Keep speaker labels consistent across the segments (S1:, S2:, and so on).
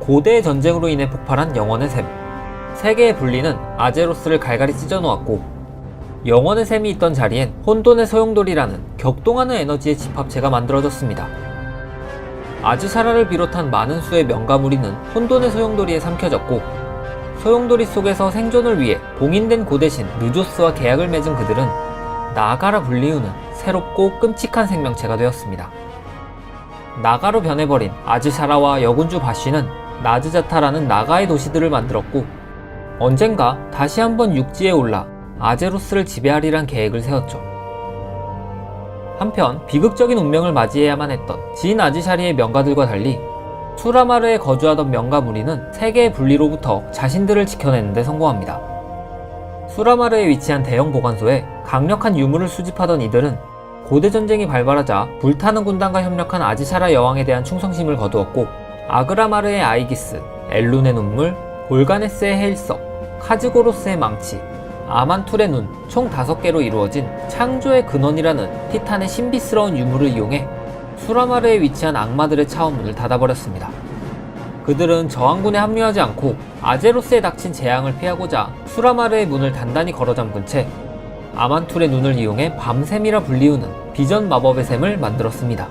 S1: 고대의 전쟁으로 인해 폭발한 영원의 샘. 세계의 분리는 아제로스를 갈갈이 찢어놓았고, 영원의 샘이 있던 자리엔 혼돈의 소용돌이라는 격동하는 에너지의 집합체가 만들어졌습니다. 아즈샤라를 비롯한 많은 수의 명가 무리는 혼돈의 소용돌이에 삼켜졌고, 소용돌이 속에서 생존을 위해 봉인된 고대신 느조스와 계약을 맺은 그들은 나가라 불리우는 새롭고 끔찍한 생명체가 되었습니다. 나가로 변해버린 아즈샤라와 여군주 바쉬는 나즈자타라는 나가의 도시들을 만들었고, 언젠가 다시 한번 육지에 올라 아제로스를 지배하리란 계획을 세웠죠. 한편 비극적인 운명을 맞이해야만 했던 진 아지샤리의 명가들과 달리 수라마르에 거주하던 명가 무리는 세계의 분리로부터 자신들을 지켜내는 데 성공합니다. 수라마르에 위치한 대형 보관소에 강력한 유물을 수집하던 이들은 고대 전쟁이 발발하자 불타는 군단과 협력한 아지샤라 여왕에 대한 충성심을 거두었고, 아그라마르의 아이기스, 엘룬의 눈물, 볼가네스의 해일석, 카즈고로스의 망치, 아만툴의 눈 총 5개로 이루어진 창조의 근원이라는 티탄의 신비스러운 유물을 이용해 수라마르에 위치한 악마들의 차원문을 닫아버렸습니다. 그들은 저항군에 합류하지 않고 아제로스에 닥친 재앙을 피하고자 수라마르의 문을 단단히 걸어잠근 채 아만툴의 눈을 이용해 밤샘이라 불리우는 비전 마법의 샘을 만들었습니다.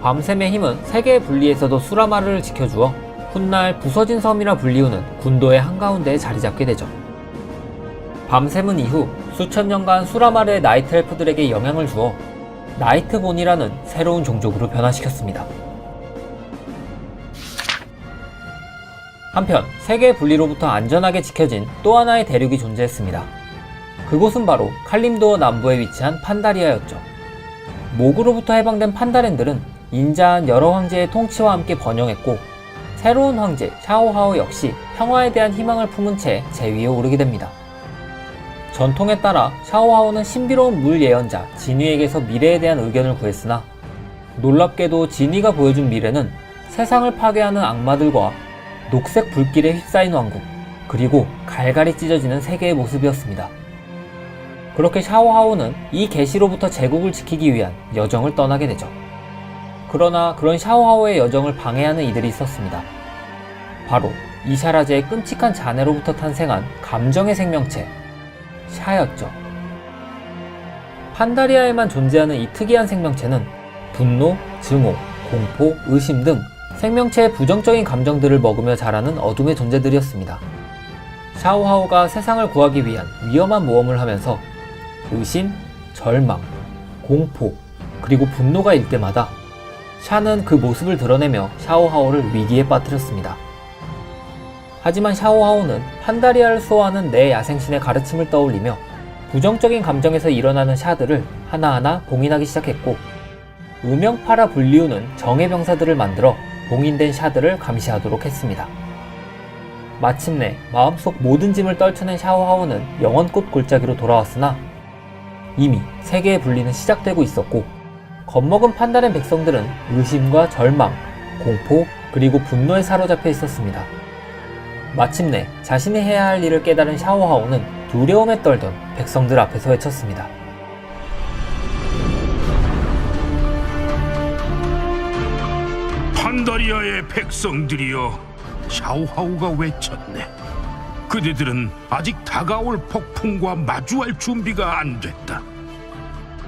S1: 밤샘의 힘은 세계의 분리에서도 수라마르를 지켜주어 훗날 부서진 섬이라 불리우는 군도의 한가운데에 자리잡게 되죠. 밤샘은 이후 수천 년간 수라마르의 나이트 엘프들에게 영향을 주어 나이트본이라는 새로운 종족으로 변화시켰습니다. 한편 세계의 분리로부터 안전하게 지켜진 또 하나의 대륙이 존재했습니다. 그곳은 바로 칼림도어 남부에 위치한 판다리아였죠. 목으로부터 해방된 판다렌들은 인자한 여러 황제의 통치와 함께 번영했고, 새로운 황제 샤오하오 역시 평화에 대한 희망을 품은 채 제위에 오르게 됩니다. 전통에 따라 샤오하오는 신비로운 물 예언자 진위에게서 미래에 대한 의견을 구했으나, 놀랍게도 진위가 보여준 미래는 세상을 파괴하는 악마들과 녹색 불길에 휩싸인 왕국, 그리고 갈갈이 찢어지는 세계의 모습이었습니다. 그렇게 샤오하오는 이 계시로부터 제국을 지키기 위한 여정을 떠나게 되죠. 그러나 그런 샤오하오의 여정을 방해하는 이들이 있었습니다. 바로 이샤라제의 끔찍한 잔해로부터 탄생한 감정의 생명체 샤였죠. 판다리아에만 존재하는 이 특이한 생명체는 분노, 증오, 공포, 의심 등 생명체의 부정적인 감정들을 먹으며 자라는 어둠의 존재들이었습니다. 샤오하오가 세상을 구하기 위한 위험한 모험을 하면서 의심, 절망, 공포, 그리고 분노가 일 때마다 샤는 그 모습을 드러내며 샤오하오를 위기에 빠뜨렸습니다. 하지만 샤오하오는 판다리아를 수호하는 내 야생신의 가르침을 떠올리며 부정적인 감정에서 일어나는 샤들을 하나하나 봉인하기 시작했고, 음영파라 불리우는 정의 병사들을 만들어 봉인된 샤들을 감시하도록 했습니다. 마침내 마음속 모든 짐을 떨쳐낸 샤오하오는 영원꽃 골짜기로 돌아왔으나 이미 세계의 분리는 시작되고 있었고, 겁먹은 판다렌 백성들은 의심과 절망, 공포, 그리고 분노에 사로잡혀 있었습니다. 마침내 자신이 해야 할 일을 깨달은 샤오하오는 두려움에 떨던 백성들 앞에서 외쳤습니다.
S2: 판다리아의 백성들이여, 샤오하오가 외쳤네. 그대들은 아직 다가올 폭풍과 마주할 준비가 안 됐다.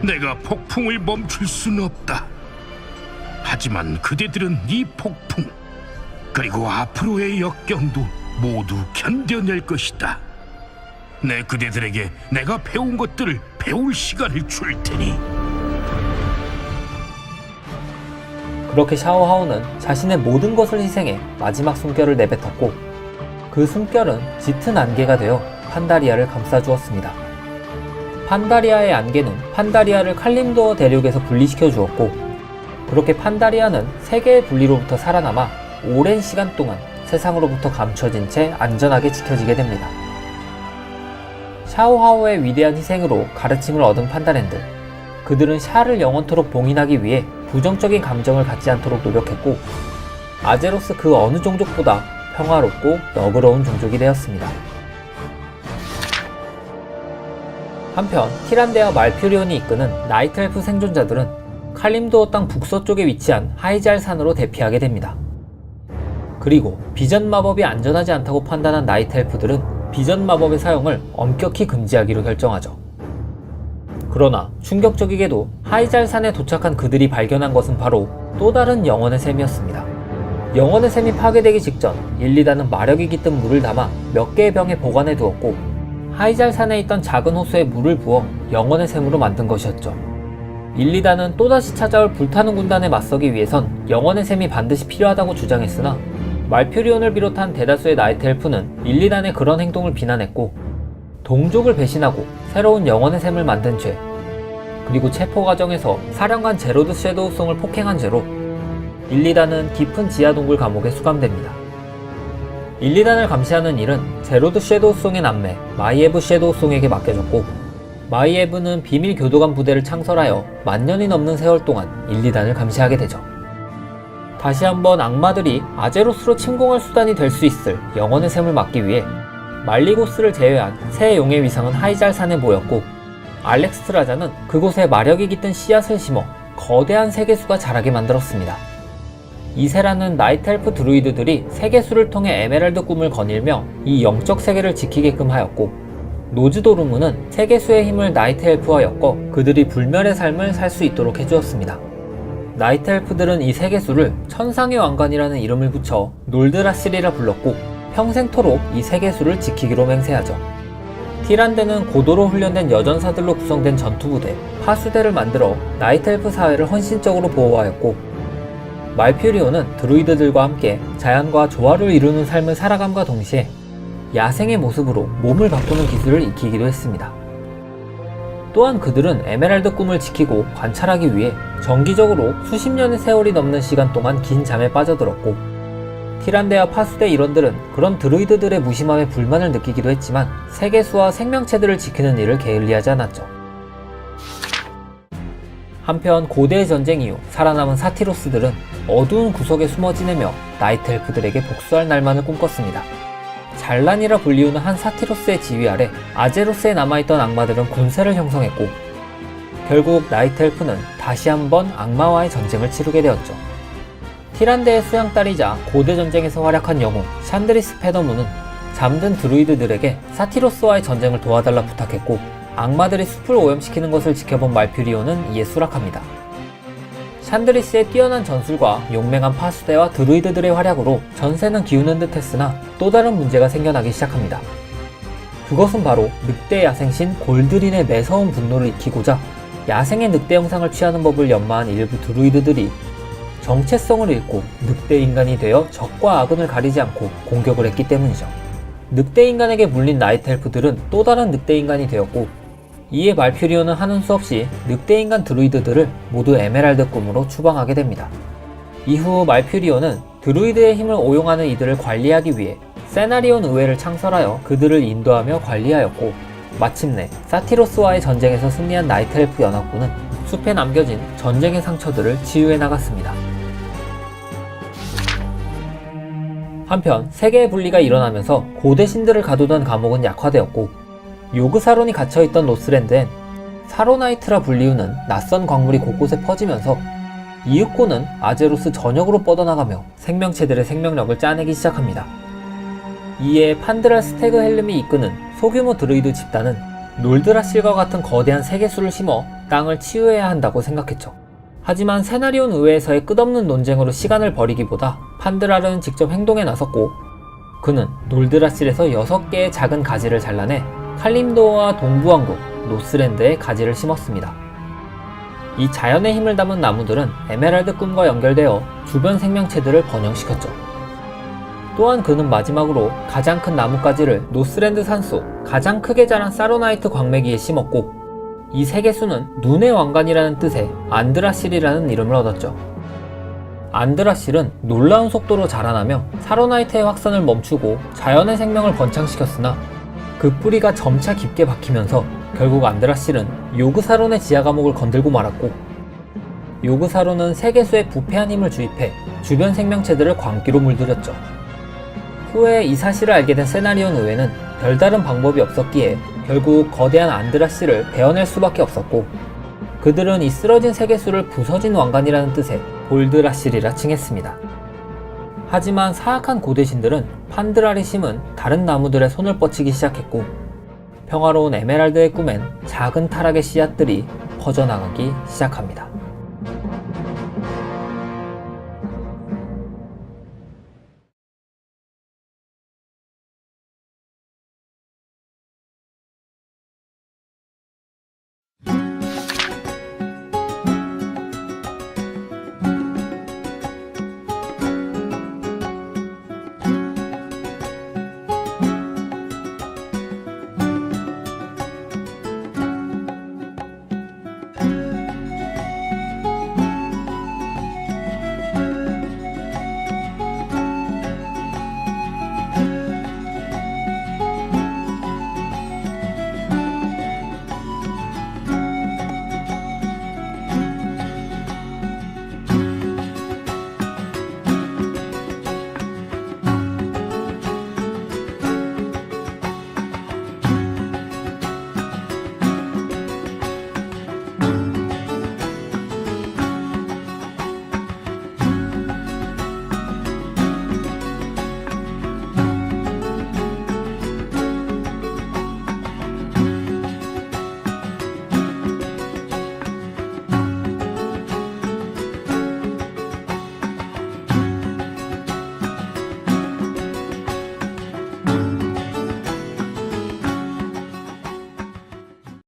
S2: 내가 폭풍을 멈출 순 없다. 하지만 그대들은 이 폭풍, 그리고 앞으로의 역경도 모두 견뎌낼 것이다. 내 그대들에게 내가 배운 것들을 배울 시간을 줄 테니.
S1: 그렇게 샤오하오는 자신의 모든 것을 희생해 마지막 숨결을 내뱉었고, 그 숨결은 짙은 안개가 되어 판다리아를 감싸주었습니다. 판다리아의 안개는 판다리아를 칼림도어 대륙에서 분리시켜 주었고, 그렇게 판다리아는 세계의 분리로부터 살아남아 오랜 시간 동안 세상으로부터 감춰진 채 안전하게 지켜지게 됩니다. 샤오하오의 위대한 희생으로 가르침을 얻은 판다렌들, 그들은 샤를 영원토록 봉인하기 위해 부정적인 감정을 갖지 않도록 노력했고, 아제로스 그 어느 종족보다 평화롭고 너그러운 종족이 되었습니다. 한편 티란데와 말퓨리온이 이끄는 나이트 엘프 생존자들은 칼림도어 땅 북서쪽에 위치한 하이잘 산으로 대피하게 됩니다. 그리고 비전 마법이 안전하지 않다고 판단한 나이트 엘프들은 비전 마법의 사용을 엄격히 금지하기로 결정하죠. 그러나 충격적이게도 하이잘산에 도착한 그들이 발견한 것은 바로 또 다른 영혼의 샘이었습니다. 영혼의 샘이 파괴되기 직전 일리다는 마력이 깃든 물을 담아 몇 개의 병에 보관해 두었고, 하이잘산에 있던 작은 호수에 물을 부어 영혼의 샘으로 만든 것이었죠. 일리다는 또다시 찾아올 불타는 군단에 맞서기 위해선 영혼의 샘이 반드시 필요하다고 주장했으나, 말퓨리온을 비롯한 대다수의 나이트 엘프는 일리단의 그런 행동을 비난했고, 동족을 배신하고 새로운 영혼의 샘을 만든 죄, 그리고 체포 과정에서 사령관 제로드 섀도우송을 폭행한 죄로 일리단은 깊은 지하 동굴 감옥에 수감됩니다. 일리단을 감시하는 일은 제로드 섀도우송의 남매 마이에브 섀도우송에게 맡겨졌고, 마이에브는 비밀 교도관 부대를 창설하여 만년이 넘는 세월 동안 일리단을 감시하게 되죠. 다시 한번 악마들이 아제로스로 침공할 수단이 될 수 있을 영혼의 샘을 막기 위해 말리고스를 제외한 세 용의 위상은 하이잘산에 모였고, 알렉스트라자는 그곳에 마력이 깃든 씨앗을 심어 거대한 세계수가 자라게 만들었습니다. 이세라는 나이트 엘프 드루이드들이 세계수를 통해 에메랄드 꿈을 거닐며 이 영적 세계를 지키게끔 하였고, 노즈도르무는 세계수의 힘을 나이트 엘프와 엮어 그들이 불멸의 삶을 살 수 있도록 해주었습니다. 나이트 엘프들은 이 세계수를 천상의 왕관이라는 이름을 붙여 놀드라실이라 불렀고, 평생토록 이 세계수를 지키기로 맹세하죠. 티란데는 고도로 훈련된 여전사들로 구성된 전투부대 파수대를 만들어 나이트 엘프 사회를 헌신적으로 보호하였고, 말퓨리온은 드루이드들과 함께 자연과 조화를 이루는 삶을 살아감과 동시에 야생의 모습으로 몸을 바꾸는 기술을 익히기도 했습니다. 또한 그들은 에메랄드 꿈을 지키고 관찰하기 위해 정기적으로 수십 년의 세월이 넘는 시간 동안 긴 잠에 빠져들었고, 티란데와 파수대 일원들은 그런 드루이드들의 무심함에 불만을 느끼기도 했지만 세계수와 생명체들을 지키는 일을 게을리하지 않았죠. 한편 고대의 전쟁 이후 살아남은 사티로스들은 어두운 구석에 숨어 지내며 나이트 엘프들에게 복수할 날만을 꿈꿨습니다. 잘란이라 불리우는 한 사티로스의 지휘 아래 아제로스에 남아있던 악마들은 군세를 형성했고, 결국 나이트 엘프는 다시 한번 악마와의 전쟁을 치르게 되었죠. 티란데의 수양딸이자 고대 전쟁에서 활약한 영웅 샨드리스 페더문은 잠든 드루이드들에게 사티로스와의 전쟁을 도와달라 부탁했고, 악마들이 숲을 오염시키는 것을 지켜본 말퓨리온은 이에 수락합니다. 샨드리스의 뛰어난 전술과 용맹한 파수대와 드루이드들의 활약으로 전세는 기우는 듯 했으나 또 다른 문제가 생겨나기 시작합니다. 그것은 바로 늑대 야생신 골드린의 매서운 분노를 익히고자 야생의 늑대 형상을 취하는 법을 연마한 일부 드루이드들이 정체성을 잃고 늑대 인간이 되어 적과 악은을 가리지 않고 공격을 했기 때문이죠. 늑대 인간에게 물린 나이트 엘프들은 또 다른 늑대 인간이 되었고, 이에 말퓨리온은 하는 수 없이 늑대 인간 드루이드들을 모두 에메랄드 꿈으로 추방하게 됩니다. 이후 말퓨리온은 드루이드의 힘을 오용하는 이들을 관리하기 위해 세나리온 의회를 창설하여 그들을 인도하며 관리하였고, 마침내 사티로스와의 전쟁에서 승리한 나이트 엘프 연합군은 숲에 남겨진 전쟁의 상처들을 치유해 나갔습니다. 한편 세계의 분리가 일어나면서 고대 신들을 가두던 감옥은 약화되었고, 요그사론이 갇혀있던 노스랜드엔 사로나이트라 불리우는 낯선 광물이 곳곳에 퍼지면서 이윽고는 아제로스 전역으로 뻗어나가며 생명체들의 생명력을 짜내기 시작합니다. 이에 판드랄 스테그 헬름이 이끄는 소규모 드루이드 집단은 놀드라실과 같은 거대한 세계수를 심어 땅을 치유해야 한다고 생각했죠. 하지만 세나리온 의회에서의 끝없는 논쟁으로 시간을 버리기보다 판드랄은 직접 행동에 나섰고, 그는 놀드라실에서 6개의 작은 가지를 잘라내 칼림도어와 동부왕국 노스랜드에 가지를 심었습니다. 이 자연의 힘을 담은 나무들은 에메랄드 꿈과 연결되어 주변 생명체들을 번영시켰죠. 또한 그는 마지막으로 가장 큰 나뭇가지를 노스랜드 산속 가장 크게 자란 사로나이트 광맥이에 심었고, 이 세계수는 눈의 왕관이라는 뜻의 안드라실이라는 이름을 얻었죠. 안드라실은 놀라운 속도로 자라나며 사로나이트의 확산을 멈추고 자연의 생명을 번창시켰으나, 그 뿌리가 점차 깊게 박히면서 결국 안드라실은 요그사론의 지하 감옥을 건들고 말았고, 요그사론은 세계수에 부패한 힘을 주입해 주변 생명체들을 광기로 물들였죠. 후에 이 사실을 알게 된 세나리온 의회는 별다른 방법이 없었기에 결국 거대한 안드라실을 베어낼 수밖에 없었고, 그들은 이 쓰러진 세계수를 부서진 왕관이라는 뜻의 볼드라실이라 칭했습니다. 하지만 사악한 고대신들은 판드랄이 심은 다른 나무들의 손을 뻗치기 시작했고 평화로운 에메랄드의 꿈엔 작은 타락의 씨앗들이 퍼져나가기 시작합니다.